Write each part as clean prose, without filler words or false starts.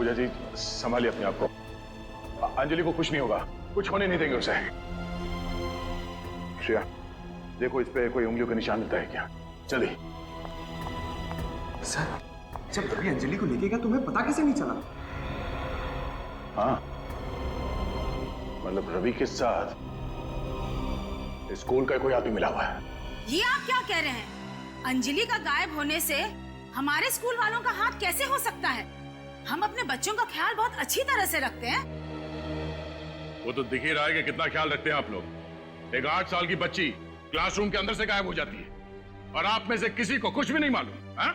पूजा जी संभालिए अपने आप को। अंजलि को कुछ नहीं होगा, कुछ होने नहीं देंगे उसे। श्रेया देखो इस पे कोई उंगलियों का निशान मिलता है क्या? जल्दी। सर जब रवि अंजलि को लेके गया तुम्हें पता कैसे नहीं चला? हाँ मतलब रवि के साथ स्कूल का कोई आदमी मिला हुआ है। ये आप क्या कह रहे हैं? अंजलि का गायब होने से हमारे स्कूल वालों का हाथ कैसे हो सकता है? हम अपने बच्चों का ख्याल बहुत अच्छी तरह से रखते हैं। वो तो दिख ही रहा है कि कितना ख्याल रखते हैं आप लोग। एक 8 साल की बच्ची क्लासरूम के अंदर से गायब हो जाती है और आप में से किसी को कुछ भी नहीं मालूम। हाँ?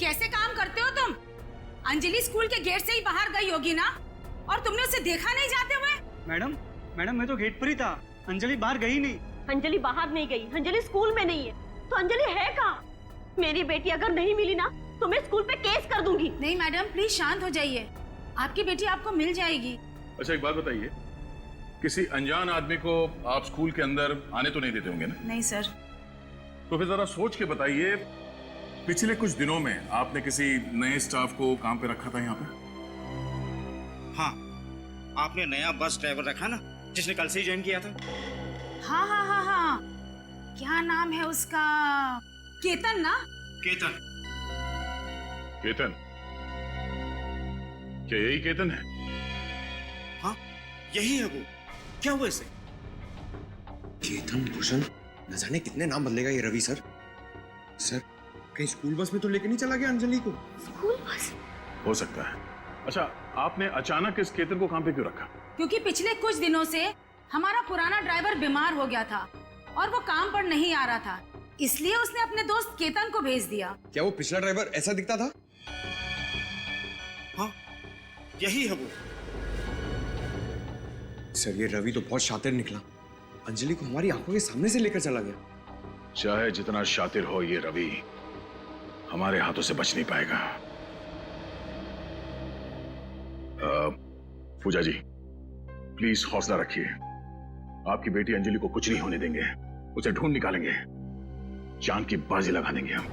कैसे काम करते हो तुम? अंजलि स्कूल के गेट से ही बाहर गई होगी ना, और तुमने उसे देखा नहीं जाते हुए? मैडम मैं तो गेट पर ही था, अंजलि बाहर गई नहीं। अंजलि बाहर नहीं गई, अंजलि स्कूल में नहीं है, तो अंजलि है कहाँ? मेरी बेटी अगर नहीं मिली ना तो मैं स्कूल पे केस कर दूंगी। नहीं मैडम प्लीज शांत हो जाइए, आपकी बेटी आपको मिल जाएगी। अच्छा एक बात बताइए, किसी अनजान आदमी को आप स्कूल के अंदर आने तो नहीं देते होंगे ना? नहीं सर। तो फिर जरा सोच के बताइए, पिछले कुछ दिनों में आपने किसी नए स्टाफ को काम पे रखा था यहाँ पे? हाँ, आपने नया बस ड्राइवर रखा ना, जिसने कल से ही ज्वाइन किया था। हाँ, क्या नाम है उसका? केतन ना? केतन। केतन? क्या यही केतन है? हाँ यही है वो। क्या हुआ इसे? केतन, भूषण, न जाने कितने नाम बदलेगा ये रवि सर। सर कहीं स्कूल बस में तो लेके नहीं चला गया अंजलि को? School bus? हो सकता है। अच्छा आपने अचानक इस केतन को काम पे क्यों रखा? क्योंकि पिछले कुछ दिनों से हमारा पुराना ड्राइवर बीमार हो गया था और वो काम पर नहीं आ रहा था, इसलिए उसने अपने दोस्त केतन को भेज दिया। क्या वो पिछला ड्राइवर ऐसा दिखता था? हाँ यही है वो। सर ये रवि तो बहुत शातिर निकला, अंजलि को हमारी आंखों के सामने से लेकर चला गया। चाहे जितना शातिर हो ये रवि, हमारे हाथों से बच नहीं पाएगा। पूजा जी प्लीज हौसला रखिए, आपकी बेटी अंजलि को कुछ नहीं होने देंगे, उसे ढूंढ निकालेंगे, जान की बाजी लगा देंगे हम।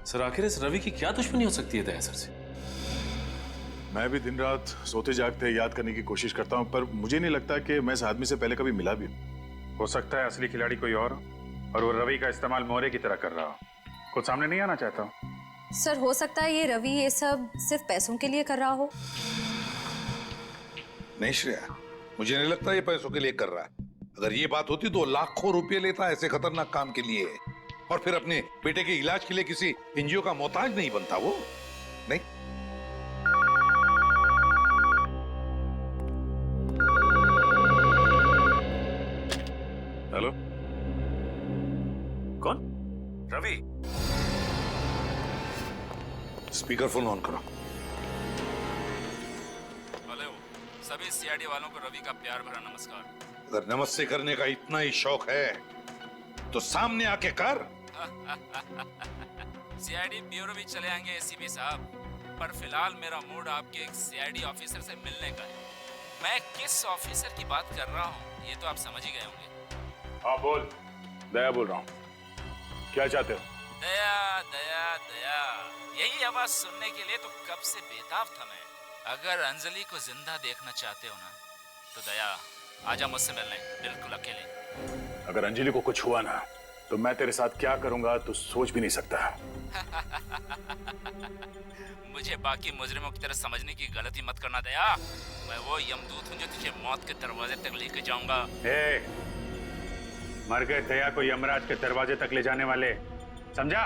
सर आखिर इस रवि की क्या दुश्मनी हो सकती है दया सर से? मैं भी दिन रात सोते जागते याद करने की कोशिश करता हूं, पर मुझे नहीं लगता कि मैं इस आदमी से पहले कभी मिला भी हूं। हो सकता है असली खिलाड़ी कोई और वो रवि का इस्तेमाल मोहरे की तरह कर रहा हो, कुछ सामने नहीं आना चाहता। सर हो सकता है ये रवि ये सब सिर्फ पैसों के लिए कर रहा हो। नहीं श्रेया, मुझे नहीं लगता ये पैसों के लिए कर रहा है। अगर ये बात होती तो लाखों रुपए लेता ऐसे खतरनाक काम के लिए, और फिर अपने बेटे के इलाज के लिए किसी एनजीओ का मोहताज नहीं बनता वो। नहीं। हेलो, कौन? रवि, स्पीकर फोन ऑन करो। हेलो, सभी सीआईडी वालों को रवि का प्यार भरा नमस्कार। अगर नमस्ते करने का इतना ही शौक है तो सामने आके कर। सीआईडी ब्यूरो भी चले आएंगे एसीपी साहब, पर फिलहाल मेरा मूड आपके एक सीआईडी ऑफिसर से मिलने का है। मैं किस ऑफिसर की बात कर रहा हूँ ये तो आप समझ ही गए होंगे। हाँ बोल। दया बोल रहा हूँ, क्या चाहते हो? दया दया दया, यही आवाज सुनने के लिए तो कब से बेताब था मैं। अगर अंजलि को जिंदा देखना चाहते हो ना तो दया आजा मुझसे मिलने, बिल्कुल अकेले। अगर अंजलि को कुछ हुआ ना तो मैं तेरे साथ क्या करूंगा तू सोच भी नहीं सकता। मुझे बाकी मुजरिमों की तरह समझने की गलती मत करना दया। मैं वो यमदूत हूँ जो तुझे मौत के दरवाजे तक लेके जाऊंगा। मर गए दया को यमराज के दरवाजे तक ले जाने वाले, समझा?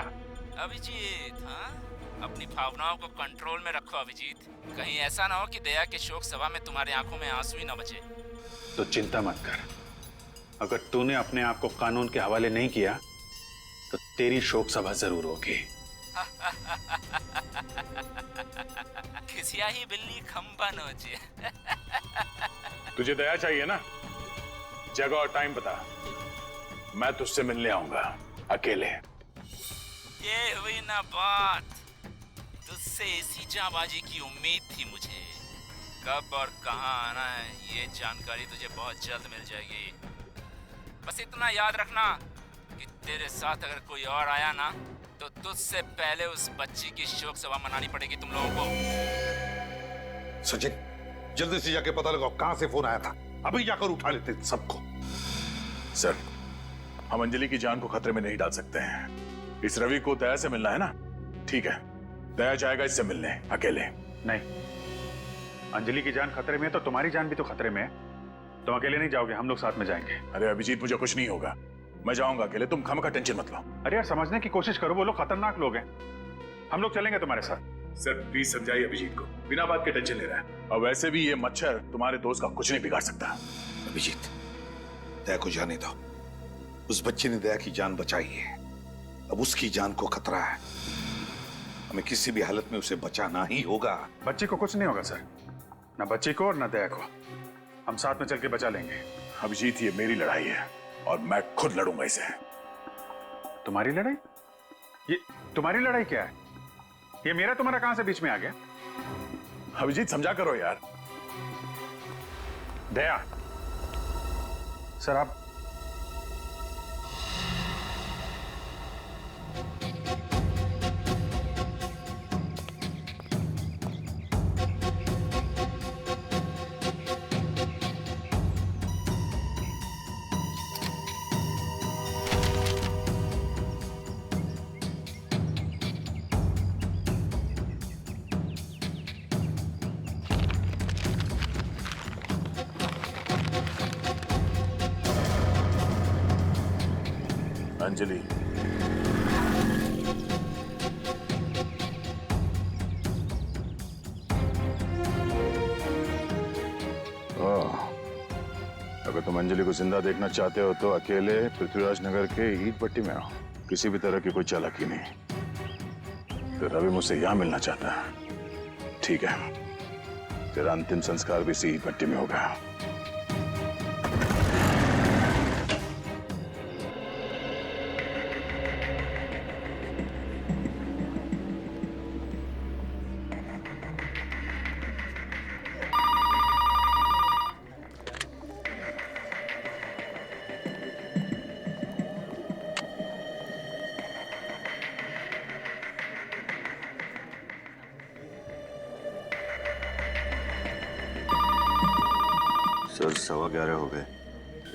अभिजीत, हाँ अपनी भावनाओं को कंट्रोल में रखो अभिजीत, कहीं ऐसा ना हो कि दया के शोक सभा में तुम्हारी आंखों में आंसू ही ना बचे। तो चिंता मत कर, अगर तूने अपने आप को कानून के हवाले नहीं किया तो तेरी शोक सभा जरूर होगी। खिसिया ही बिल्ली खंबा नोचे। तुझे दया चाहिए ना? जगह और टाइम बता, मैं तुझसे मिलने आऊंगा अकेले। ये हुई ना बात, तुझसे इसी जाबाजी की उम्मीद थी मुझे। कब और कहां आना है ये जानकारी तुझे बहुत जल्द मिल जाएगी। बस इतना याद रखना कि तेरे साथ अगर कोई और आया ना तो तुझसे पहले उस बच्ची की शोक सभा मनानी पड़ेगी तुम लोगों को। सचिन, जल्दी से जाके पता लगाओ कहां से फोन आया था। अभी जाकर उठा लेते सबको। सर, हम अंजलि की जान को खतरे में नहीं डाल सकते हैं। इस रवि को दया से मिलना है ना? ठीक है, दया जाएगा इससे मिलने, अकेले। नहीं, अंजलि की जान खतरे में है तो तुम्हारी जान भी तो खतरे में है। तुम अकेले नहीं जाओगे, हम लोग साथ में जाएंगे। अरे अभिजीत, मुझे कुछ नहीं होगा, मैं जाऊंगा अकेले, तुम खामखा टेंशन मत लो। अरे यार, समझने की कोशिश करो, वो लोग खतरनाक लोग हैं। हम लोग चलेंगे तुम्हारे साथ। सर प्लीज समझाइए अभिजीत को, बिना बात के टेंशन ले रहा है। और वैसे भी ये मच्छर तुम्हारे दोस्त का कुछ नहीं बिगाड़ सकता। अभिजीत, दया को जाने दो। उस बच्चे ने दया की जान बचाई है, अब उसकी जान को खतरा है। हमें किसी भी हालत में उसे बचाना ही होगा। बच्ची को कुछ नहीं होगा सर, ना बच्ची को और ना दया को। हम साथ में चल के बचा लेंगे। अभिजीत, ये मेरी लड़ाई है और मैं खुद लड़ूंगा इसे। तुम्हारी लड़ाई? ये तुम्हारी लड़ाई क्या है? ये मेरा तुम्हारा कहां से बीच में आ गया? अभिजीत समझा करो यार। दया, सर आप अंजलि, अगर तुम अंजलि को जिंदा देखना चाहते हो तो अकेले पृथ्वीराज नगर के ईट भट्टी में आओ। किसी भी तरह की कोई चालाकी नहीं। तो रवि मुझसे यहां मिलना चाहता है, ठीक है, तेरा अंतिम संस्कार भी इसी ईट भट्टी में होगा। सर 11:15 हो गए,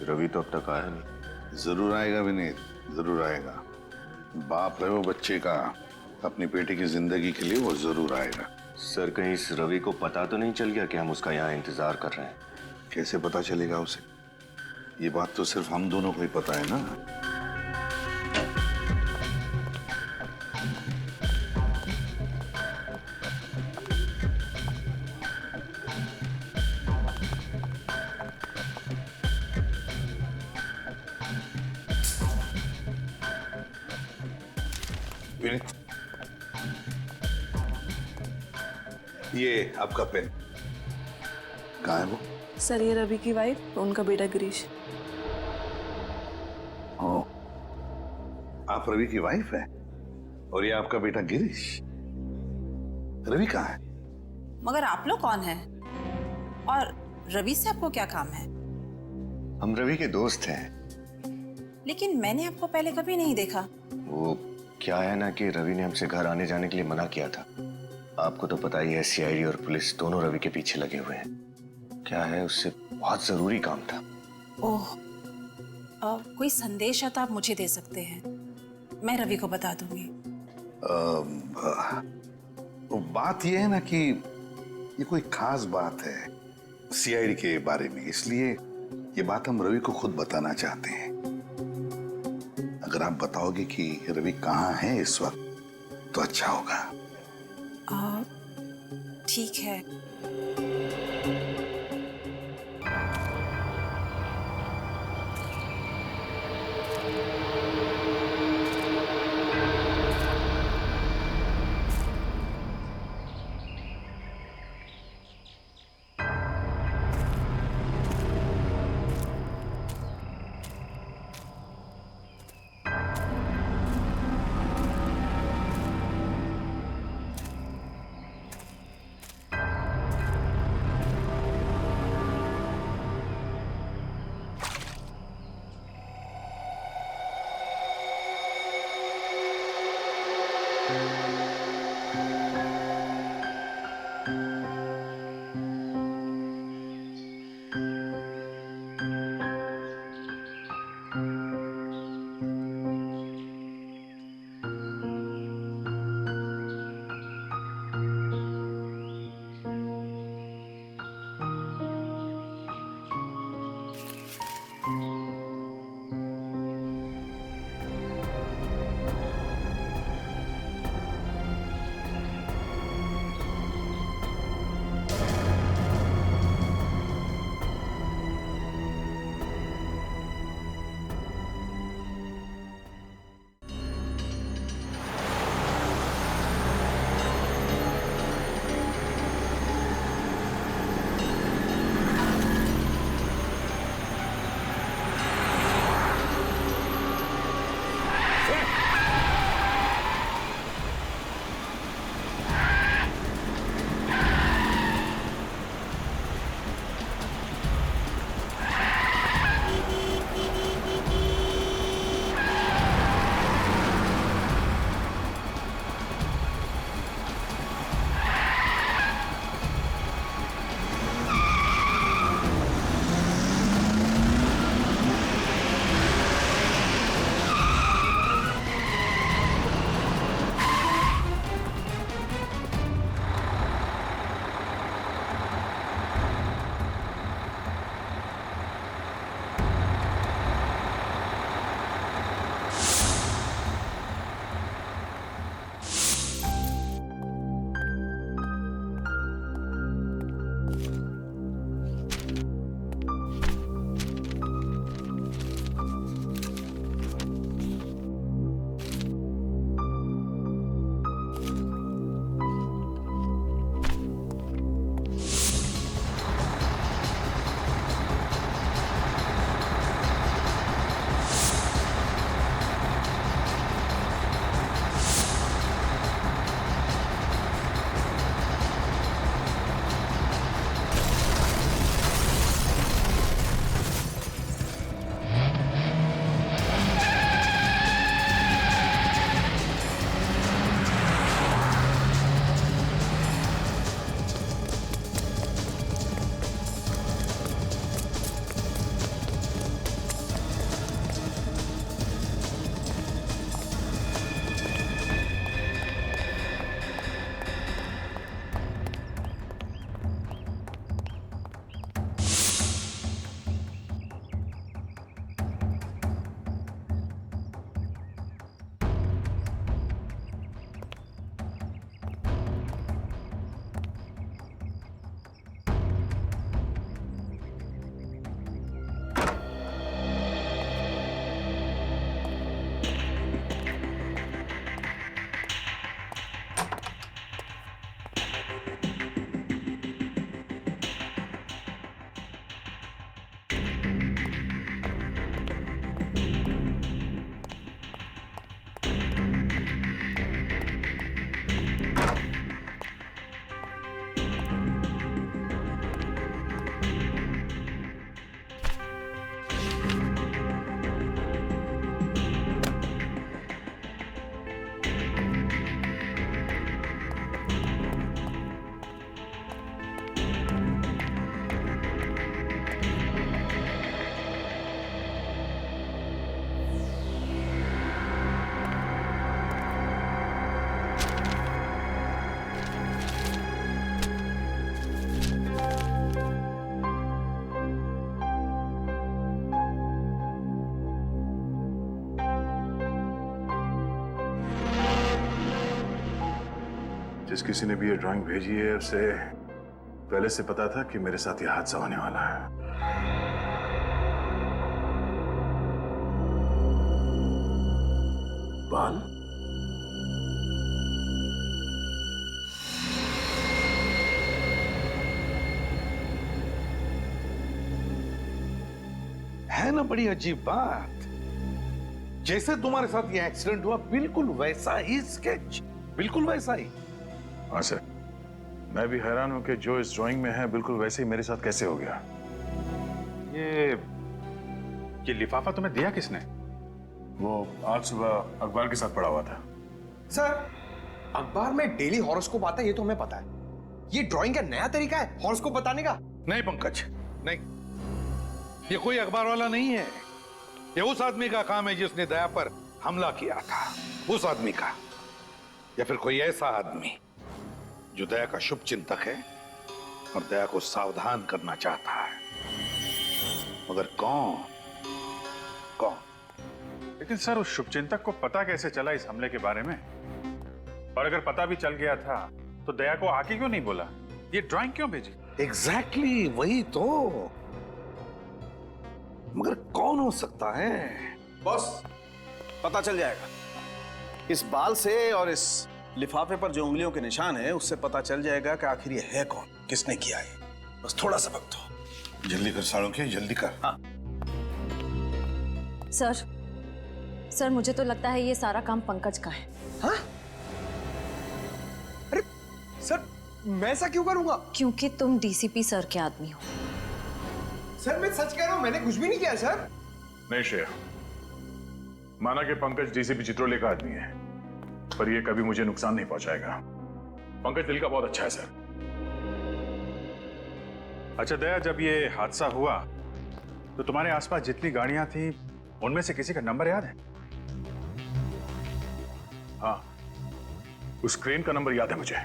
रवि तो अब तक आया नहीं। जरूर आएगा विनीत, जरूर आएगा। बाप है वो बच्चे का, अपनी बेटे की जिंदगी के लिए वो जरूर आएगा। सर कहीं इस रवि को पता तो नहीं चल गया कि हम उसका यहाँ इंतजार कर रहे हैं? कैसे पता चलेगा उसे? ये बात तो सिर्फ हम दोनों को ही पता है ना। विनीत, ये आपका पेन। कहाँ है वो? सर ये रवि की वाइफ, उनका बेटा गिरीश। ओ, आप रवि की वाइफ है और ये आपका बेटा गिरीश। रवि कहाँ है? मगर आप लोग कौन हैं? और रवि से आपको क्या काम है? हम रवि के दोस्त हैं। लेकिन मैंने आपको पहले कभी नहीं देखा। वो क्या है ना कि रवि ने हमसे घर आने जाने के लिए मना किया था। आपको तो पता ही है, सीआईडी और पुलिस दोनों रवि के पीछे लगे हुए हैं। क्या है, उससे बहुत जरूरी काम था। ओह, कोई संदेश है तो आप मुझे दे सकते हैं, मैं रवि को बता दूंगी। बात यह है ना कि ये कोई खास बात है सीआईडी के बारे में, इसलिए ये बात हम रवि को खुद बताना चाहते हैं। अगर आप बताओगे कि रवि कहाँ है इस वक्त तो अच्छा होगा। ठीक है। जिस किसी ने भी ये ड्राइंग भेजी है उसे पहले से पता था कि मेरे साथ ये हादसा होने वाला है। बाल है ना बड़ी अजीब बात। जैसे तुम्हारे साथ ये एक्सीडेंट हुआ बिल्कुल वैसा ही स्केच, बिल्कुल वैसा ही। हाँ सर, मैं भी हैरान हूं कि जो इस ड्राइंग में है बिल्कुल वैसे ही मेरे साथ कैसे हो गया। ये लिफाफा तुम्हें दिया किसने? वो आज सुबह अखबार के साथ पड़ा हुआ था। सर, अखबार में डेली हॉरोस्कोप आता है ये तो हमें पता है। ये ड्राइंग का नया तरीका है हॉरोस्कोप बताने का? नहीं पंकज, नहीं, ये कोई अखबार वाला नहीं है। ये उस आदमी का काम है जिसने दया पर हमला किया था, उस आदमी का। या फिर कोई ऐसा आदमी जो दया का शुभ चिंतक है और दया को सावधान करना चाहता है, मगर कौन? लेकिन सर, उस शुभचिंतक को पता कैसे चला इस हमले के बारे में? और अगर पता भी चल गया था तो दया को आके क्यों नहीं बोला? ये ड्राइंग क्यों भेजी? एग्जैक्टली वही तो। मगर कौन हो सकता है? बॉस, पता चल जाएगा। इस बाल से और इस लिफाफे पर जो उंगलियों के निशान है उससे पता चल जाएगा कि आखिर ये है कौन, किसने किया है। बस थोड़ा सा वक्त दो। जल्दी कर साळुंखे, जल्दी कर। हाँ। सर मुझे तो लगता है ये सारा काम पंकज का है। हाँ? अरे सर, मैं ऐसा क्यों करूंगा? क्योंकि तुम डीसीपी सर के आदमी हो। सर मैं सच कह रहा हूं, मैंने कुछ भी नहीं किया सर। नहीं श्रेया, माना कि पंकज डीसीपी चित्रोले का आदमी है, पर यह कभी मुझे नुकसान नहीं पहुंचाएगा। पंकज दिल का बहुत अच्छा है सर। अच्छा दया, जब ये हादसा हुआ तो तुम्हारे आसपास जितनी गाड़ियां थी उनमें से किसी का नंबर याद है? हाँ, उस क्रेन का नंबर याद है मुझे।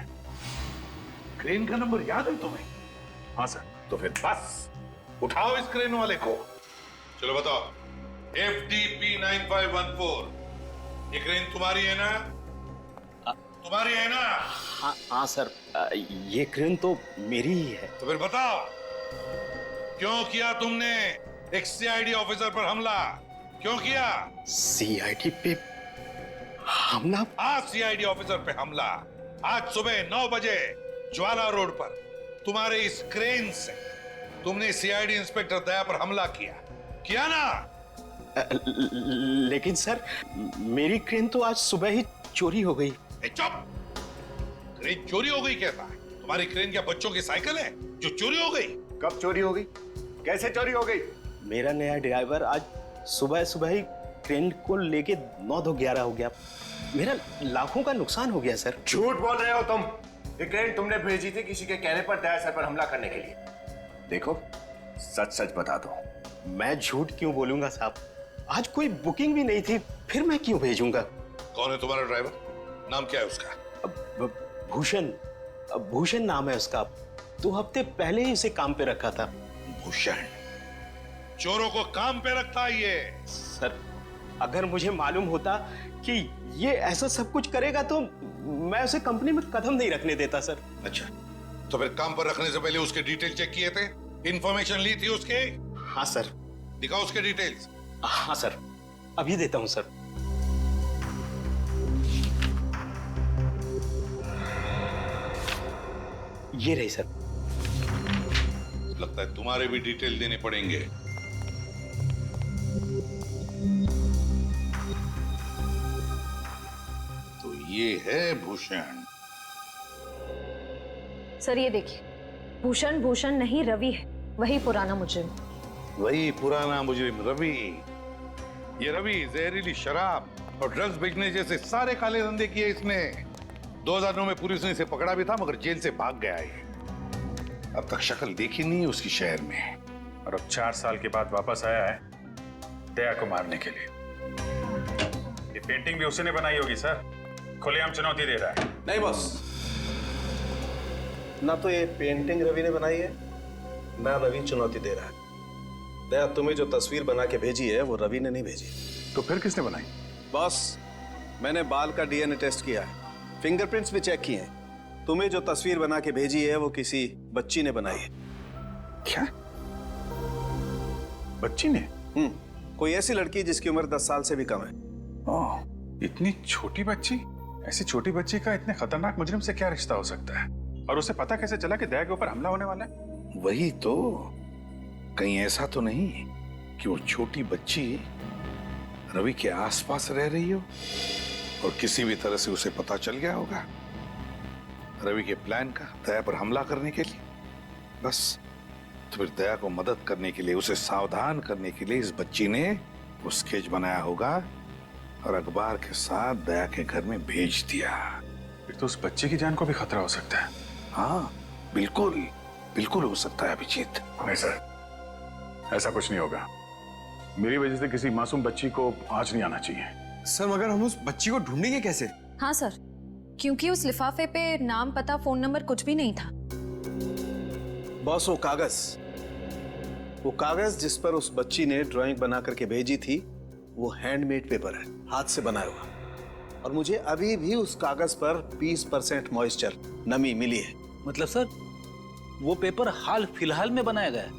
क्रेन का नंबर याद है तुम्हें? हाँ सर। तो फिर बस उठाओ इस क्रेन वाले को। चलो बताओ, FDP 9514, ये क्रेन तुम्हारी है ना? तुम्हारी है ना? हाँ सर, ये क्रेन तो मेरी ही है। तो फिर बताओ, क्यों किया तुमने एक CID ऑफिसर पर हमला? क्यों किया? CID पे हमला? हाँ, CID ऑफिसर पे हमला। आज सुबह 9 बजे ज्वाला रोड पर तुम्हारे इस क्रेन से तुमने CID इंस्पेक्टर दया पर हमला किया ना? लेकिन सर, मेरी क्रेन तो आज सुबह ही चोरी हो गई। चुप! क्रेन चोरी हो गई कहता है? तुम्हारी क्रेन क्या बच्चों की साइकिल है जो चोरी हो गई? कब चोरी हो गई? कैसे चोरी हो गई? मेरा नया ड्राइवर आज सुबह सुबह ही क्रेन को लेके 9-11 हो गया। मेरा लाखों का नुकसान हो गया सर। झूठ बोल रहे हो तुम। ये क्रेन तुमने भेजी थी किसी के कहने पर दया सर पर हमला करने के लिए। देखो, सच सच बता दो। मैं झूठ क्यों बोलूंगा साहब? आज कोई बुकिंग भी नहीं थी, फिर मैं क्यों भेजूंगा? कौन है तुम्हारा ड्राइवर? नाम क्या है उसका? भूषण नाम है उसका। 2 हफ्ते पहले ही उसे काम पे रखा था। भूषण? चोरों को काम पे रखता है ये? सर, अगर मुझे मालूम होता कि ये ऐसा सब कुछ करेगा तो मैं उसे कंपनी में कदम नहीं रखने देता सर। अच्छा, तो फिर काम पर रखने से पहले उसके डिटेल चेक किए थे? इंफॉर्मेशन ली थी उसके? हाँ सर। दिखाओ उसके डिटेल्स। हाँ सर, अभी देता हूं सर। ये रही सर। लगता है तुम्हारे भी डिटेल देने पड़ेंगे। तो ये है भूषण। सर ये देखिए, भूषण नहीं रवि है, वही पुराना मुजरिम। वही पुराना मुजरिम रवि। ये रवि जहरीली शराब और ड्रग्स बेचने जैसे सारे काले धंधे किए इसने। 2009 में पुलिस ने इसे पकड़ा भी था, मगर जेल से भाग गया है। अब तक शक्ल देखी नहीं उसकी शहर में, और अब 4 साल के बाद वापस आया है दया को मारने के लिए। ये पेंटिंग भी उसने बनाई होगी सर, खुलेआम चुनौती दे रहा है। नहीं बॉस, ना तो ये पेंटिंग रवि ने बनाई है, ना रवि चुनौती दे रहा है। दया, तुम्हें जो तस्वीर बना के भेजी है वो रवि ने नहीं भेजी। तो फिर किसने बनाई? बॉस, मैंने बाल का DNA टेस्ट किया है, फिंगरप्रिंट्स भी चेक किए हैं। तुम्हें जो तस्वीर बना के भेजी है वो किसी बच्ची ने बनाई है। क्या? बच्ची ने? कोई ऐसी लड़की जिसकी उम्र 10 साल से भी कम है। ओह, इतनी छोटी बच्ची? ऐसी छोटी बच्ची का इतने खतरनाक मुजरिम से क्या रिश्ता हो सकता है? और उसे पता कैसे चला कि दया के ऊपर हमला होने वाला है? वही तो, कहीं ऐसा तो नहीं कि वो छोटी बच्ची रवि के आसपास रह रही हो और किसी भी तरह से उसे पता चल गया होगा रवि के प्लान का दया पर हमला करने के लिए। बस तो फिर दया को मदद करने के लिए, उसे सावधान करने के लिए इस बच्ची ने वो स्केच बनाया होगा और अखबार के साथ दया के घर में भेज दिया। फिर तो उस बच्चे की जान को भी खतरा हो सकता है। हाँ बिल्कुल, बिल्कुल हो सकता है अभिजीत। नहीं सर, ऐसा कुछ नहीं होगा। मेरी वजह से किसी मासूम बच्ची को आज नहीं आना चाहिए। सर मगर हम उस बच्ची को ढूंढेंगे कैसे? हाँ सर, क्योंकि उस लिफाफे पे नाम, पता, फोन नंबर कुछ भी नहीं था। बॉस, वो कागज जिस पर उस बच्ची ने ड्राइंग बना करके भेजी थी वो हैंडमेड पेपर है, हाथ से बनाया हुआ। और मुझे अभी भी उस कागज पर 20% मॉइस्चर, नमी मिली है। मतलब सर वो पेपर हाल फिलहाल में बनाया गया है?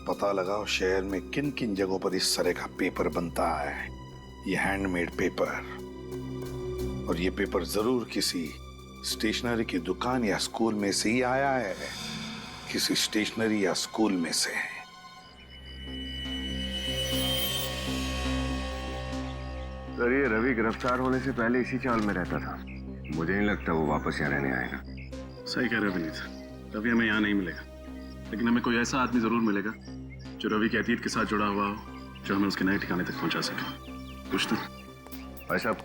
पता लगाओ शहर में किन किन जगहों पर इस तरह का पेपर बनता है, ये हैंडमेड पेपर। और ये पेपर जरूर किसी स्टेशनरी की दुकान या स्कूल में से ही आया है, किसी स्टेशनरी या स्कूल में से। सर ये रवि गिरफ्तार होने से पहले इसी चाल में रहता था। मुझे नहीं लगता वो वापस यहाँ रहने आएगा। सही कह रहे हो विनीत, रवि हमें यहाँ नहीं मिलेगा, लेकिन हमें कोई ऐसा आदमी जरूर मिलेगा जो रवि के अतीत के साथ जुड़ा हुआ हो, जो हमें उसके नए ठिकाने तक पहुंचा सके। कुछ तो भाई साहब,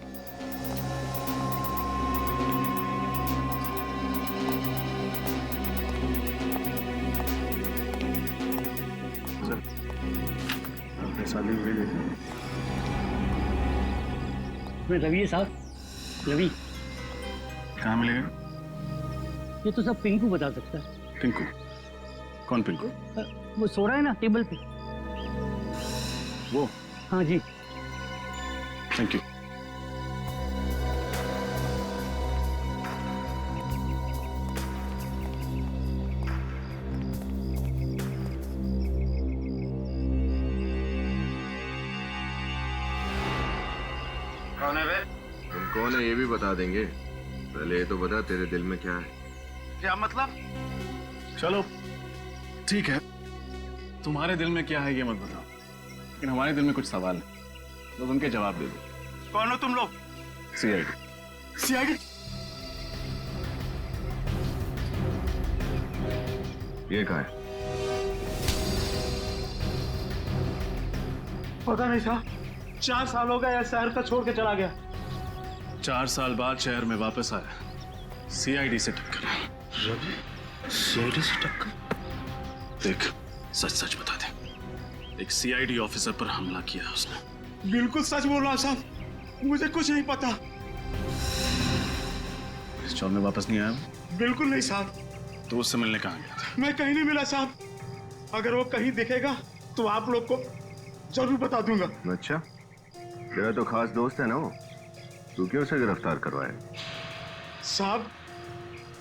रवि है साहब, रवि। कहाँ मिलेगा? ये तो सब पिंकू बता सकता है। पिंकू? कौन पिंकू? वो सो रहा है ना टेबल पे। वो? हाँ जी। Thank you. कौन है वे? तुम कौन है ये भी बता देंगे, पहले ये तो बता तेरे दिल में क्या है। क्या मतलब? चलो ठीक है, तुम्हारे दिल में क्या है ये मत बताओ, लेकिन हमारे दिल में कुछ सवाल है, तो उनके जवाब दे दो। कौन हो तुम लोग? सीआईडी। सीआईडी? ये कहाँ है? पता नहीं साहब, 4 साल हो गए यार, शहर का छोड़ के चला गया। 4 साल बाद शहर में वापस आया, सीआईडी से टक्कर। रवि सीआईडी से टक्कर? देख, सच सच बता दे, एक सीआईडी ऑफिसर पर हमला किया उसने। बिल्कुल सच बोल रहा हूँ साहब, मुझे कुछ नहीं पता। इस चौर में वापस नहीं आया? बिल्कुल नहीं साहब। तो उससे मिलने कहाँ गया था? मैं कहीं नहीं मिला साहब, अगर वो कहीं दिखेगा तो आप लोग को जरूर बता दूंगा। अच्छा, तेरा तो खास दोस्त है ना वो, तू क्यों उसे गिरफ्तार करवाया? साहब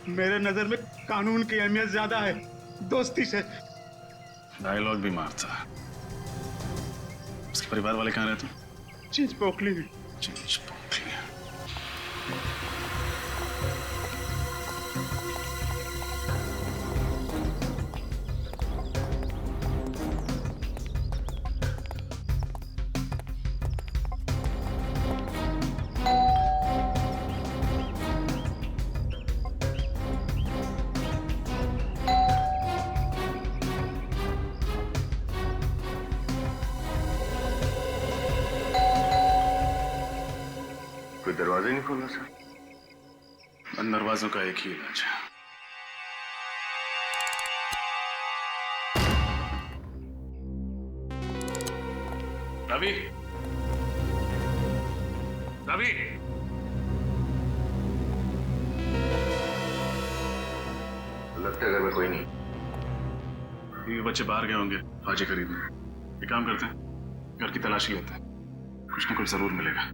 मेरे नजर में कानून की अहमियत ज्यादा है दोस्ती से। डायलॉग भी मारता है। उसके परिवार वाले कहाँ रहते? चीज पोखली में। चीज पोखली। कोई दरवाजा नहीं खोला सर? बंद दरवाजों का एक ही इलाज है। रवि, रवि, लगता है घर में कोई नहीं। ये बच्चे बाहर गए होंगे भाजी खरीदने। एक काम करते हैं, घर की तलाशी लेते हैं, कुछ ना कुछ जरूर मिलेगा।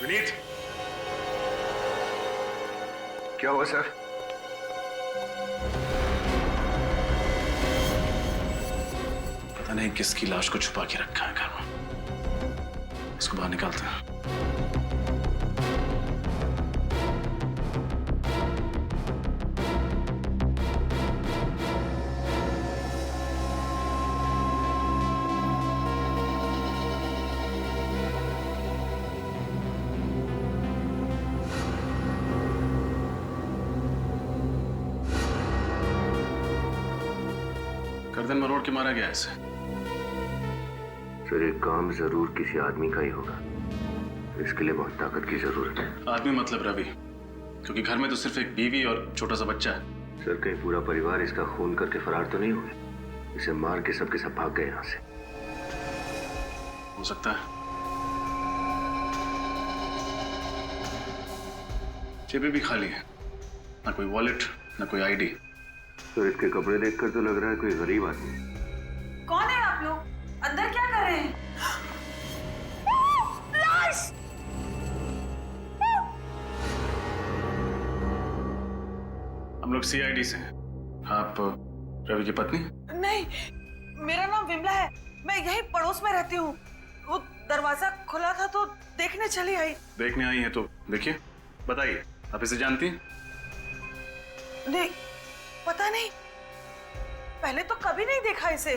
विनीत, क्या हुआ सर? पता नहीं किसकी लाश को छुपा के रखा है घर में। इसको बाहर निकालते हैं। गर्दन मरोड़ के मारा गया इसे। सर, ये काम जरूर किसी आदमी का ही होगा। इसके लिए बहुत ताकत की जरूरत है। आदमी मतलब रवि, क्योंकि घर में तो सिर्फ एक बीवी और छोटा सा बच्चा है। सर, कहीं पूरा परिवार इसका खून करके फरार तो नहीं हुए? इसे मार के सबके सब भाग गए यहाँ से। हो सकता है। जेबें भी खाली है, ना कोई वॉलेट ना कोई आईडी। तो इसके कपड़े देखकर तो लग रहा है कोई गरीब आदमी। कौन है आप लोग? अंदर क्या कर रहे हैं? लाश! हम लोग सीआईडी से हैं। आप रवि की पत्नी? नहीं, मेरा नाम विमला है। मैं यही पड़ोस में रहती हूँ। वो दरवाजा खुला था तो देखने चली आई। देखने आई हैं तो देखिए, बताइए, आप इसे जानती हैं? नहीं, पता नहीं, पहले तो कभी नहीं देखा इसे।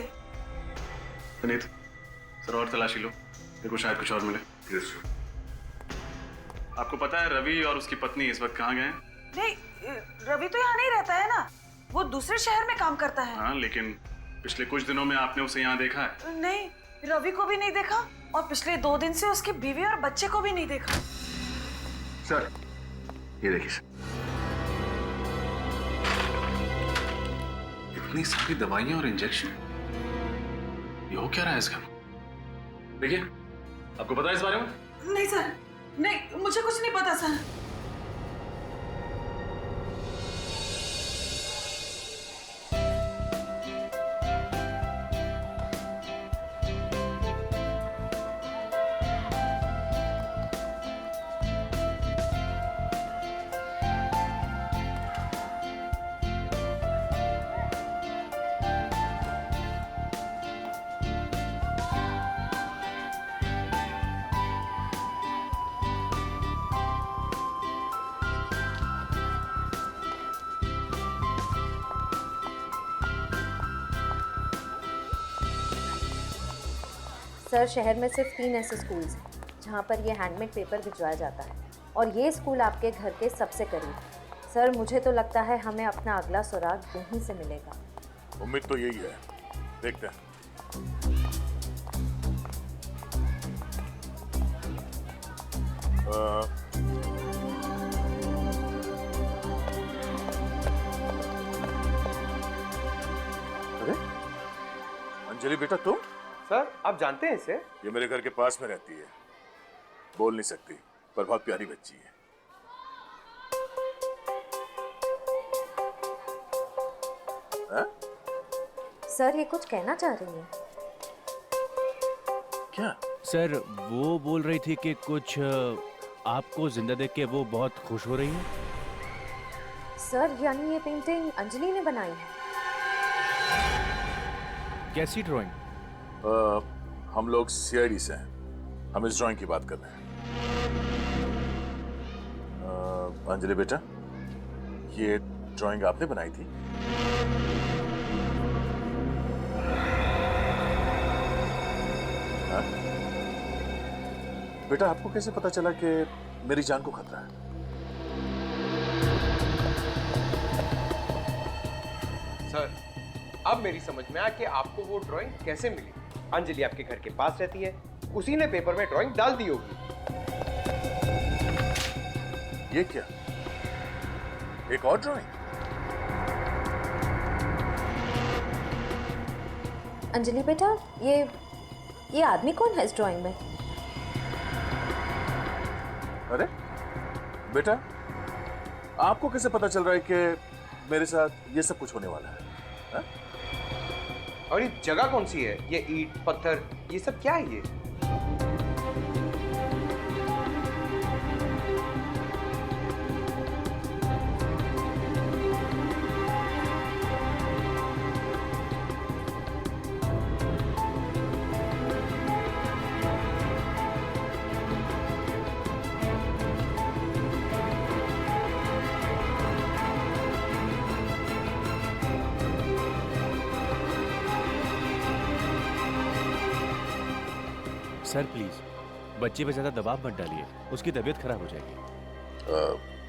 विनीत, सर और तलाशी लो, देखो शायद कुछ और मिले। Yes sir. आपको पता है रवि और उसकी पत्नी इस वक्त कहाँ गए हैं? नहीं, रवि तो यहाँ नहीं रहता है ना, वो दूसरे शहर में काम करता है। हाँ, लेकिन पिछले कुछ दिनों में आपने उसे यहाँ देखा है? नहीं, रवि को भी नहीं देखा और पिछले 2 दिन से उसकी बीवी और बच्चे को भी नहीं देखा। सर, ये देखिए सर। इतनी सारी दवाइयां और इंजेक्शन, ये हो क्या रहा है इसका? देखिए, आपको पता है इस बारे में? नहीं सर, नहीं, मुझे कुछ नहीं पता सर। सर, शहर में सिर्फ 3 ऐसे स्कूल्स हैं जहाँ पर ये हैंडमेड पेपर भिजवाया जाता है और ये स्कूल आपके घर के सबसे करीब है। सर, मुझे तो लगता है हमें अपना अगला सुराग यहीं से मिलेगा। उम्मीद तो यही है, देखते हैं। अरे अंजलि बेटा, तुम? सर, आप जानते हैं इसे? ये मेरे घर के पास में रहती है, बोल नहीं सकती पर बहुत प्यारी बच्ची है। हा? सर, ये कुछ कहना चाह रही है। क्या? सर, वो बोल रही थी कि कुछ आपको जिंदा देख के वो बहुत खुश हो रही है। सर, यानी ये पेंटिंग अंजलि ने बनाई है? कैसी ड्राइंग? हम लोग सीआईडी से हैं, हम इस ड्राइंग की बात कर रहे हैं। अंजलि बेटा, ये ड्राइंग आपने बनाई थी? हाँ? बेटा, आपको कैसे पता चला कि मेरी जान को खतरा है? सर, अब मेरी समझ में आया कि आपको वो ड्राइंग कैसे मिली। अंजलि आपके घर के पास रहती है, उसी ने पेपर में ड्राइंग डाल दी होगी। ये क्या, एक और ड्राइंग? अंजलि बेटा, ये आदमी कौन है इस ड्राइंग में? अरे बेटा, आपको कैसे पता चल रहा है कि मेरे साथ ये सब कुछ होने वाला है? हा? और ये जगह कौन सी है? ये ईंट पत्थर ये सब क्या है? ये सर प्लीज बच्चे पे ज्यादा दबाव मत डालिए, उसकी तबीयत खराब हो जाएगी।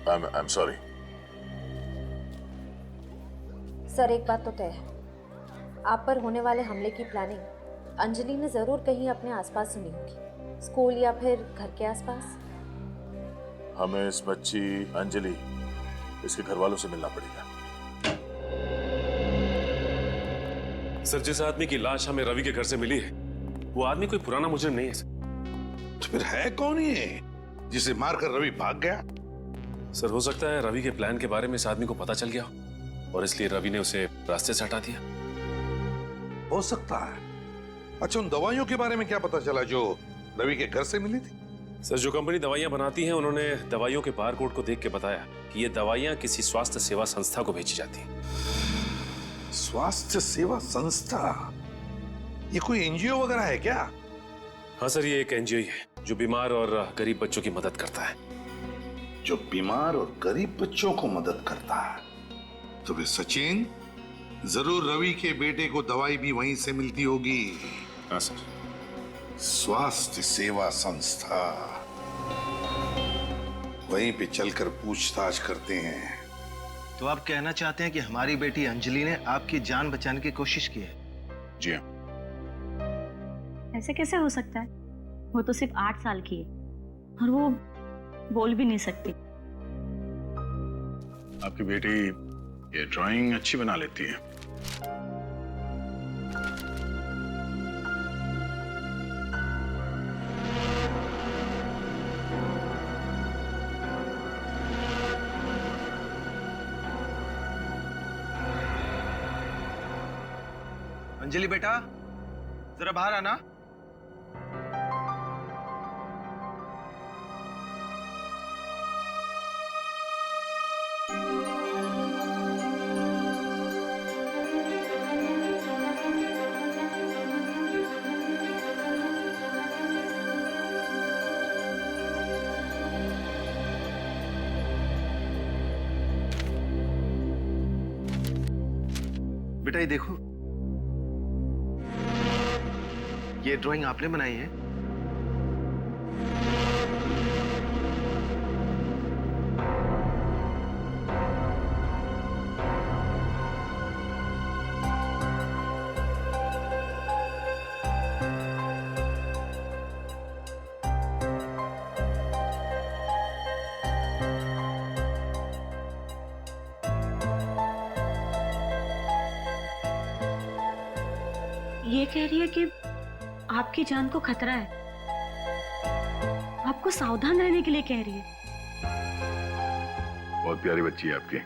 I am sorry. सर एक बात तो तय है, आप पर होने वाले हमले की प्लानिंग अंजलि ने जरूर कहीं अपने आसपास सुनी होगी, स्कूल या फिर घर के आसपास। हमें इस बच्ची अंजलि इसके घर वालों से मिलना पड़ेगा। सर जिस आदमी की लाश हमें रवि के घर से मिली है वो आदमी कोई पुराना मुजरिम नहीं है सर। तो फिर है कौन ये जिसे मारकर रवि भाग गया? सर हो सकता है रवि के प्लान के बारे में इस आदमी को पता चल गया हो और इसलिए रवि ने उसे रास्ते से हटा दिया। हो सकता है। अच्छा, उन दवाइयों के बारे में क्या पता चला जो रवि के घर से मिली थी? सर जो कंपनी दवाइयां बनाती है उन्होंने दवाइयों के बारकोड को देख के बताया कि ये दवाइयां किसी स्वास्थ्य सेवा संस्था को भेजी जाती हैं। स्वास्थ्य सेवा संस्था? ये कोई एनजीओ वगैरह है क्या? हाँ सर, ये एक एनजीओ है जो बीमार और गरीब बच्चों की मदद करता है। जो बीमार और गरीब बच्चों को मदद करता है? तो फिर सचिन जरूर रवि के बेटे को दवाई भी वहीं से मिलती होगी। हाँ सर। स्वास्थ्य सेवा संस्था, वहीं पे चलकर पूछताछ करते हैं। तो आप कहना चाहते हैं कि हमारी बेटी अंजलि ने आपकी जान बचाने की कोशिश की है? जी हाँ। ऐसे कैसे हो सकता है? वो तो सिर्फ 8 साल की है और वो बोल भी नहीं सकती। आपकी बेटी ये ड्राइंग अच्छी बना लेती है। अंजलि बेटा जरा बाहर आना। बेटा ये देखो, ये ड्राइंग आपने बनाई है? ये कह रही है कि आपकी जान को खतरा है, आपको सावधान रहने के लिए कह रही है। बहुत प्यारी बच्ची है आपकी।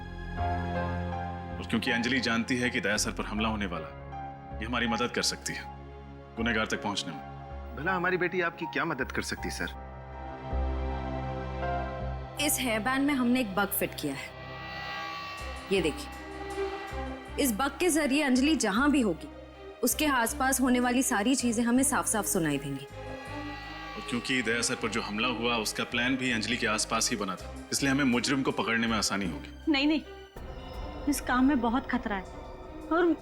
और क्योंकि अंजलि जानती है कि दया सर पर हमला होने वाला है, ये हमारी मदद कर सकती है गुनहगार तक पहुंचने में। भला हमारी बेटी आपकी क्या मदद कर सकती सर? इस हेयर बैंड में हमने एक बग फिट किया है, ये देखिए। इस बग के जरिए अंजलि जहां भी होगी उसके आसपास होने वाली सारी चीजें हमें साफ साफ सुनाई देंगी। और क्योंकि दया सर पर जो हमला हुआ उसका प्लान भी अंजलि के आसपास ही बना था, इसलिए हमें मुजरिम को पकड़ने में आसानी होगी। नहीं नहीं, इस काम में बहुत खतरा है और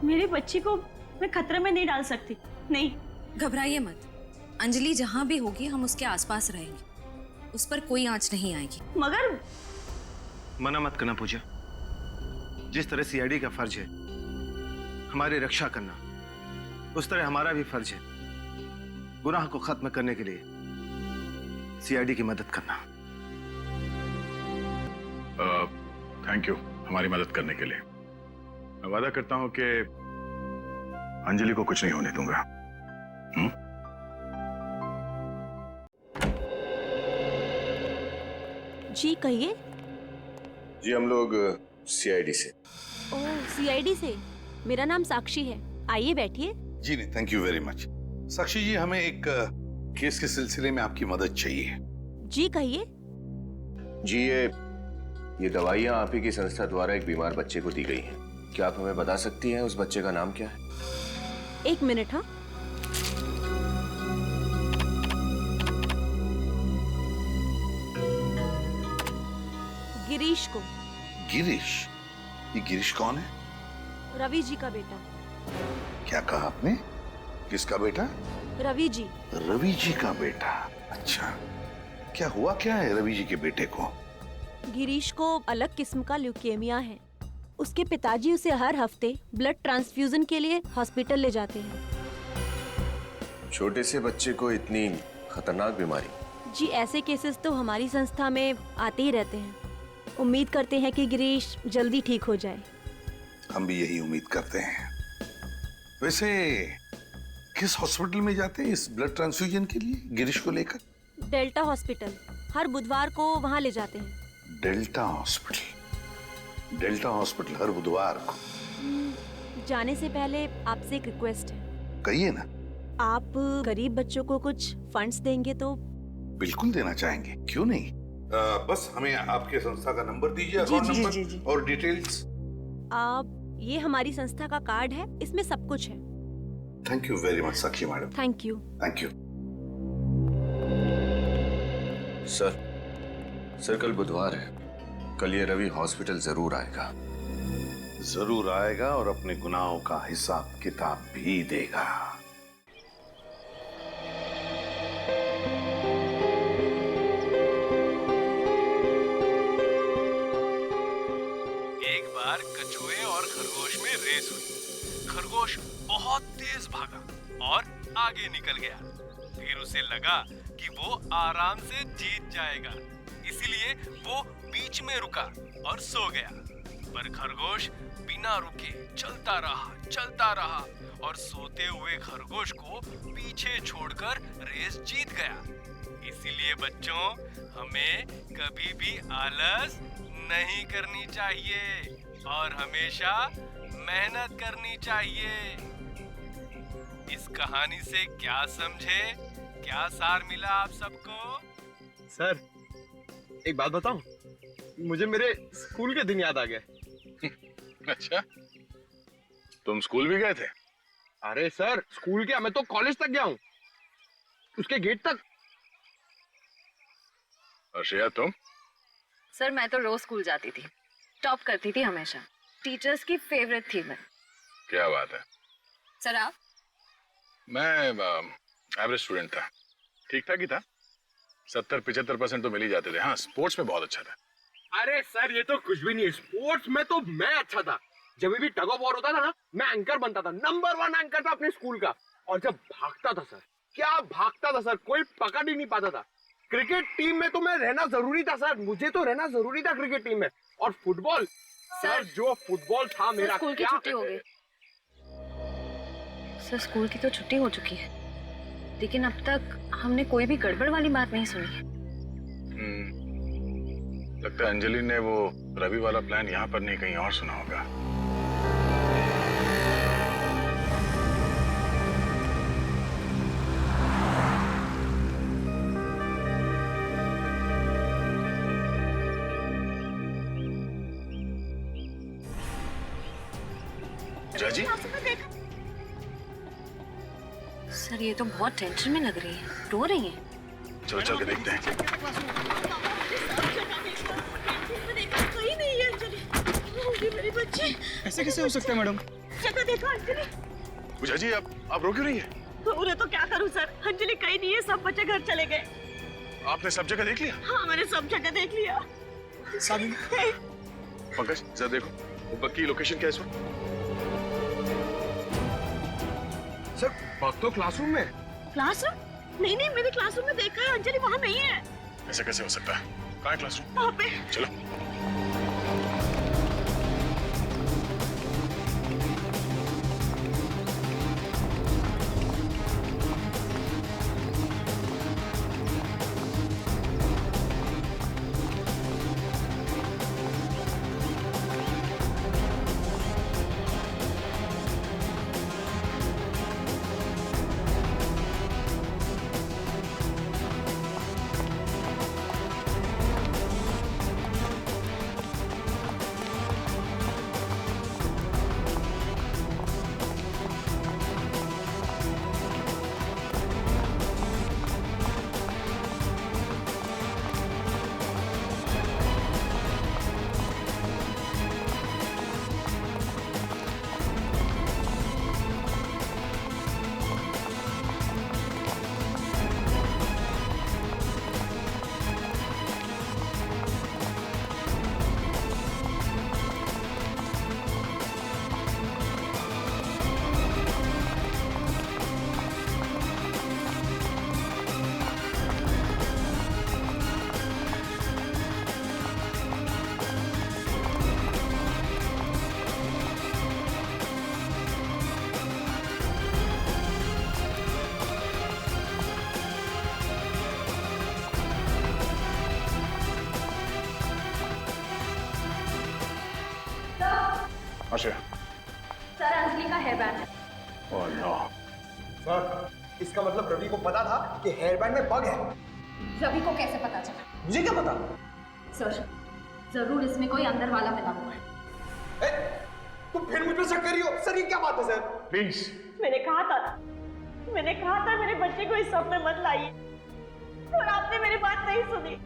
मेरी बच्ची को मैं खतरे में नहीं डाल सकती। नहीं, घबराइए मत, अंजलि जहां भी होगी हम उसके आसपास रहेंगे, उस पर कोई आंच नहीं आएगी। मगर मना मत करना पूजा। जिस तरह सीआईडी का फर्ज है हमारी रक्षा करना, उस तरह हमारा भी फर्ज है गुनाह को खत्म करने के लिए सीआईडी की मदद करना। थैंक यू हमारी मदद करने के लिए। मैं वादा करता हूं कि अंजलि को कुछ नहीं होने दूंगा। जी कहिए। जी हम लोग सीआईडी से। ओह सीआईडी से। मेरा नाम साक्षी है, आइए बैठिए। जी नहीं, थैंक यू वेरी मच। साक्षी जी, हमें एक केस के सिलसिले में आपकी मदद चाहिए। जी कहिए। जी ये दवाइयाँ आप ही की संस्था द्वारा एक बीमार बच्चे को दी गई हैं। क्या आप हमें बता सकती हैं उस बच्चे का नाम क्या है? 1 मिनट। हाँ, गिरीश को। गिरीश? ये गिरीश कौन है? रवि जी का बेटा। क्या कहा आपने? किसका बेटा? रवि जी। रवि जी का बेटा? अच्छा, क्या हुआ क्या है रवि जी के बेटे को? गिरीश को अलग किस्म का ल्यूकेमिया है। उसके पिताजी उसे हर हफ्ते ब्लड ट्रांसफ्यूजन के लिए हॉस्पिटल ले जाते हैं। छोटे से बच्चे को इतनी खतरनाक बीमारी? जी, ऐसे केसेस तो हमारी संस्था में आते ही रहते हैं। उम्मीद करते हैं कि गिरीश जल्दी ठीक हो जाए। हम भी यही उम्मीद करते हैं। वैसे किस हॉस्पिटल में जाते हैं इस ब्लड ट्रांसफ्यूजन के लिए गिरीश को लेकर? डेल्टा हॉस्पिटल, हर बुधवार को वहाँ ले जाते हैं। Delta hospital? डेल्टा हॉस्पिटल हर बुधवार को? जाने से पहले आपसे एक रिक्वेस्ट है। कहिए ना। आप गरीब बच्चों को कुछ फंड्स देंगे तो? बिल्कुल देना चाहेंगे, क्यों नहीं। बस हमें आपके संस्था का नंबर दीजिए, जी, अकाउंट जी, नंबर जी, जी। और डिटेल्स। ये हमारी संस्था का कार्ड है, इसमें सब कुछ है। Thank you very much Sakshi madam. Thank you. Thank you. Sir कल बुधवार है, कल ये रवि हॉस्पिटल जरूर आएगा। जरूर आएगा और अपने गुनाहों का हिसाब किताब भी देगा। एक बार कछुए और खरगोश में रेस हुई। खरगोश बहुत तेज भागा और आगे निकल गया। फिर उसे लगा कि वो आराम से जीत जाएगा, इसलिए वो बीच में रुका और सो गया। पर खरगोश बिना रुके चलता रहा और सोते हुए खरगोश को पीछे छोड़कर रेस जीत गया। इसीलिए बच्चों, हमें कभी भी आलस नहीं करनी चाहिए और हमेशा मेहनत करनी चाहिए। इस कहानी से क्या समझे, क्या सार मिला आप सबको? सर एक बात बताऊं, मुझे मेरे स्कूल के दिन याद आ गए। अच्छा, तुम स्कूल भी गए थे? अरे सर, स्कूल क्या, मैं तो कॉलेज तक गया हूँ, उसके गेट तक। और श्रेया तुम? सर मैं तो रोज स्कूल जाती थी, टॉप करती थी हमेशा, टीचर्स की फेवरेट थी मैं। क्या बात है। सर आप? मैं एवरेज स्टूडेंट था, ठीक ठाक ही था, 70-75% तो मिल ही जाते थे। हाँ, स्पोर्ट्स में बहुत अच्छा था। अरे सर, ये तो कुछ भी नहीं है, स्पोर्ट्स में तो मैं अच्छा था। जब भी टग ऑफ वॉर होता था ना, मैं एंकर बनता था, नंबर 1 एंकर था अपने स्कूल का। और जब भागता था सर, क्या भागता था सर, कोई पकड़ ही नहीं पाता था। क्रिकेट टीम में तो मैं रहना जरूरी था सर, मुझे तो रहना जरूरी था क्रिकेट टीम में। और फुटबॉल सर, जो फुटबॉल था मेरा, स्कूल की छुट्टी हो गई। सर स्कूल की तो छुट्टी हो चुकी है, लेकिन अब तक हमने कोई भी गड़बड़ वाली बात नहीं सुनी। लगता है अंजलि ने वो रवि वाला प्लान यहाँ पर नहीं कहीं और सुना होगा। जाजी? सर ये तो बहुत टेंशन में लग रही है, रो रही है। चलो चल के देखते हैं। कहीं नहीं है अंजलि, मेरी बच्ची। ऐसे कैसे हो सकता है मैडम? जगह देखो अंजलि। जाजी आप रो क्यों रही है? उन्हें तो क्या करूं सर, अंजलि कहीं नहीं है, सब बच्चे घर चले गए। आपने सब जगह देख लिया? हाँ मैंने सब जगह देख लिया। पंकज जरा देखो, वो बग की लोकेशन क्या है इस वक्त? सर बग तो क्लासरूम में। क्लासरूम? नहीं नहीं, मैंने क्लासरूम में देखा है, अंजलि वहाँ नहीं है। ऐसा कैसे हो सकता है? कहाँ है क्लासरूम? वहाँ पे। चलो। अच्छा। सर अंजलि का हेयर बैंड है। Oh no. सर इसका मतलब रवि को पता था कि हेयर बैंड में बग है। रवि को कैसे पता चला? मुझे क्या पता? सर जरूर इसमें कोई अंदर वाला मिला हुआ है। तुम फिर मुझ पर शक कर रही हो? सर ये क्या बात है सर? प्लीज। मैंने कहा था मेरे बच्चे को इस सब में मत लाइए, और आपने मेरी बात नहीं सुनी।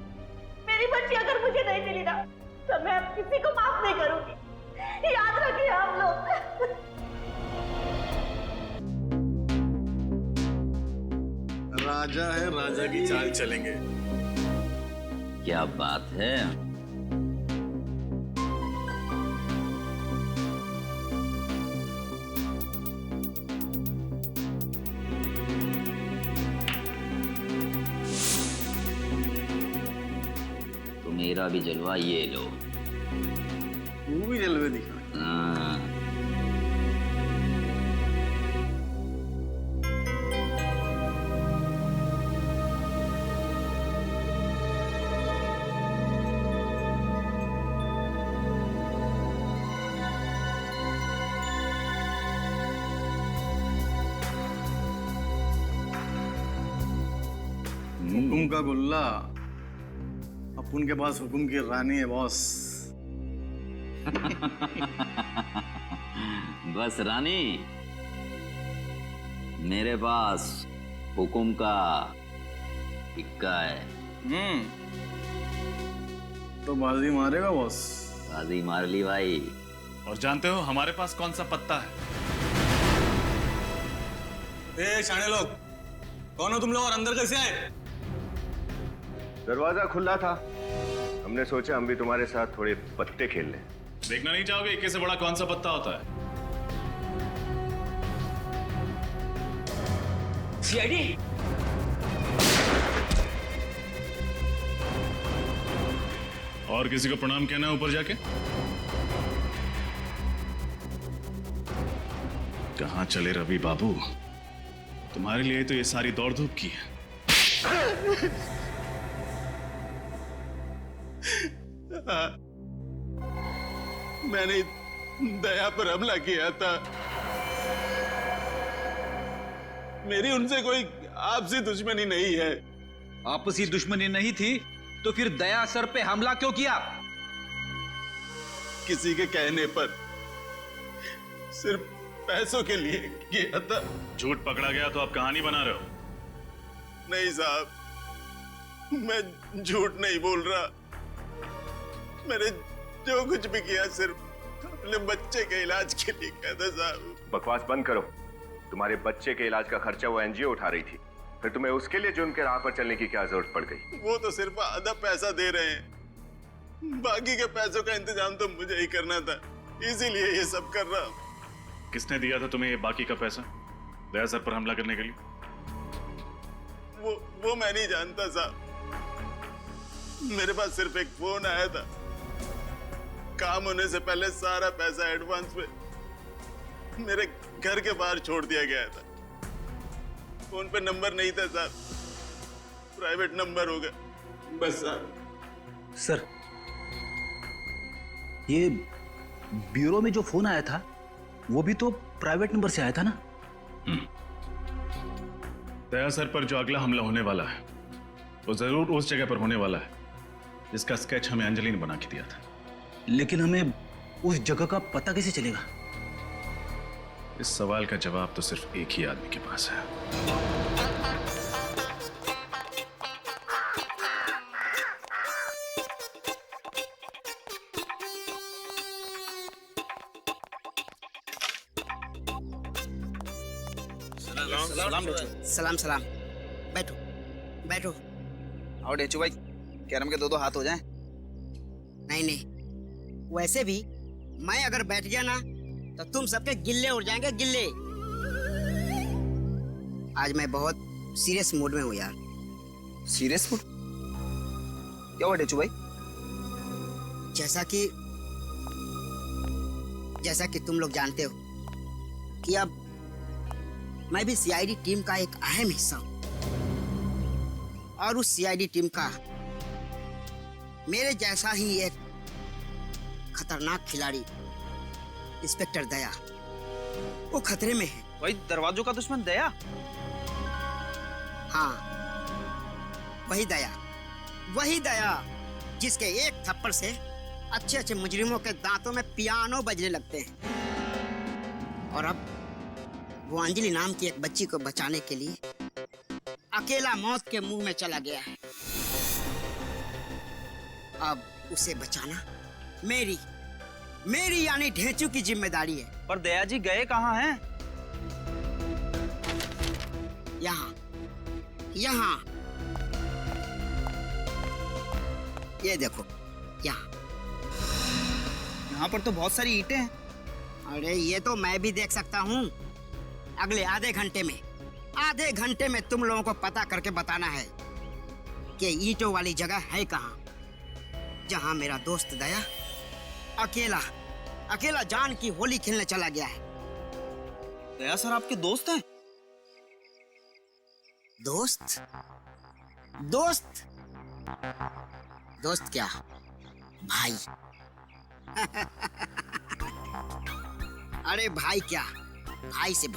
मेरी बच्ची अगर मुझे नहीं मिली ना तो मैं अब किसी को माफ नहीं करूंगी, याद रखिए आप लोग। राजा है, राजा की चाल चलेंगे। क्या बात है। तो मेरा भी जलवा ये लो। तू भी जलवे दिखा। हाँ। हुकुम का गुल्ला, अपन के पास हुकुम की रानी है बॉस। बस रानी, मेरे पास हुकुम का इक्का है। तो बाजी मारेगा बॉस? बाजी मार ली भाई। और जानते हो हमारे पास कौन सा पत्ता है? ए शाणे लोग, कौन हो तुम लोग और अंदर कैसे आए? दरवाजा खुला था, हमने सोचा हम भी तुम्हारे साथ थोड़े पत्ते खेल लें। देखना नहीं चाहोगे इक्के से बड़ा कौन सा पत्ता होता है? सीआईडी। और किसी को प्रणाम कहना है ऊपर जाके? कहां चले रवि बाबू? तुम्हारे लिए तो ये सारी दौड़ धूप की है। मैंने दया पर हमला किया था। मेरी उनसे कोई आपसी दुश्मनी नहीं है। आपसी दुश्मनी नहीं थी तो फिर दया सर पे हमला क्यों किया? किसी के कहने पर, सिर्फ पैसों के लिए किया था। झूठ पकड़ा गया तो आप कहानी बना रहे हो? नहीं साहब, मैं झूठ नहीं बोल रहा। मैंने जो कुछ भी किया सिर्फ अपने बच्चे के इलाज के लिए किया था साहब। बकवास बंद करो। तुम्हारे बच्चे के इलाज का खर्चा वो एनजीओ उठा रही थी, फिर तुम्हें उसके लिए जुर्म के राह पर चलने की क्या जरूरत पड़ गई? वो तो सिर्फ आधा पैसा दे रहे हैं, बाकी के पैसों का इंतजाम तो मुझे ही करना था, इसीलिए ये सब कर रहा हूँ। किसने दिया था तुम्हें ये बाकी का पैसा दया सर पर हमला करने के लिए? वो मैं नहीं जानता साहब। मेरे पास सिर्फ एक फोन आया था, काम होने से पहले सारा पैसा एडवांस में मेरे घर के बाहर छोड़ दिया गया था। फोन पे नंबर नहीं था साहब, प्राइवेट नंबर होगा बस साहब। सर, ये ब्यूरो में जो फोन आया था वो भी तो प्राइवेट नंबर से आया था ना? दया सर पर जो अगला हमला होने वाला है वो जरूर उस जगह पर होने वाला है जिसका स्केच हमें अंजलि ने बना के दिया था। लेकिन हमें उस जगह का पता कैसे चलेगा? इस सवाल का जवाब तो सिर्फ एक ही आदमी के पास है। सलाम सलाम। बैठो बैठो। और डेचू भाई, कैरम के दो हाथ हो जाएं। नहीं नहीं, वैसे भी मैं अगर बैठ गया ना तो तुम सबके गिल्ले उड़ जाएंगे, गिल्ले। आज मैं बहुत सीरियस मूड में हूँ यार। Serious mood? क्या हुआ डेचू भाई? जैसा कि तुम लोग जानते हो कि अब मैं भी सीआईडी टीम का एक अहम हिस्सा हूँ, और उस सीआईडी टीम का मेरे जैसा ही एक खतरनाक खिलाड़ी इंस्पेक्टर दया, वो खतरे में है। वही दरवाजों का दुश्मन दया? हाँ, वही दया जिसके एक थप्पड़ से अच्छे अच्छे मुजरिमों के दांतों में पियानो बजने लगते हैं। और अब वो अंजलि नाम की एक बच्ची को बचाने के लिए अकेला मौत के मुंह में चला गया है। अब उसे बचाना मेरी यानी ढेंचू की जिम्मेदारी है। पर दया जी गए कहाँ हैं? यहाँ ये देखो, यहाँ पर तो बहुत सारी ईंटें हैं। अरे ये तो मैं भी देख सकता हूँ। अगले आधे घंटे में तुम लोगों को पता करके बताना है कि ईंटों वाली जगह है कहाँ, जहाँ मेरा दोस्त दया अकेला जान की होली खेलने चला गया है। दया सर आपके दोस्त हैं? दोस्त क्या भाई। अरे भाई क्या, भाई से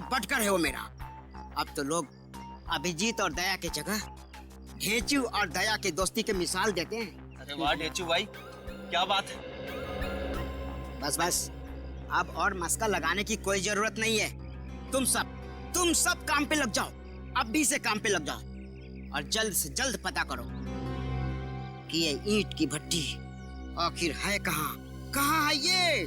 बढ़कर है वो मेरा। अब तो लोग अभिजीत और दया के जगह ढेंचू और दया की दोस्ती के मिसाल देते हैं। अरे वाह ढेंचू भाई, क्या बात है। बस अब और मस्का लगाने की कोई जरूरत नहीं है। तुम सब काम पे लग जाओ, अभी से काम पे लग जाओ और जल्द से जल्द पता करो कि ये ईंट की भट्टी आखिर है कहाँ है ये।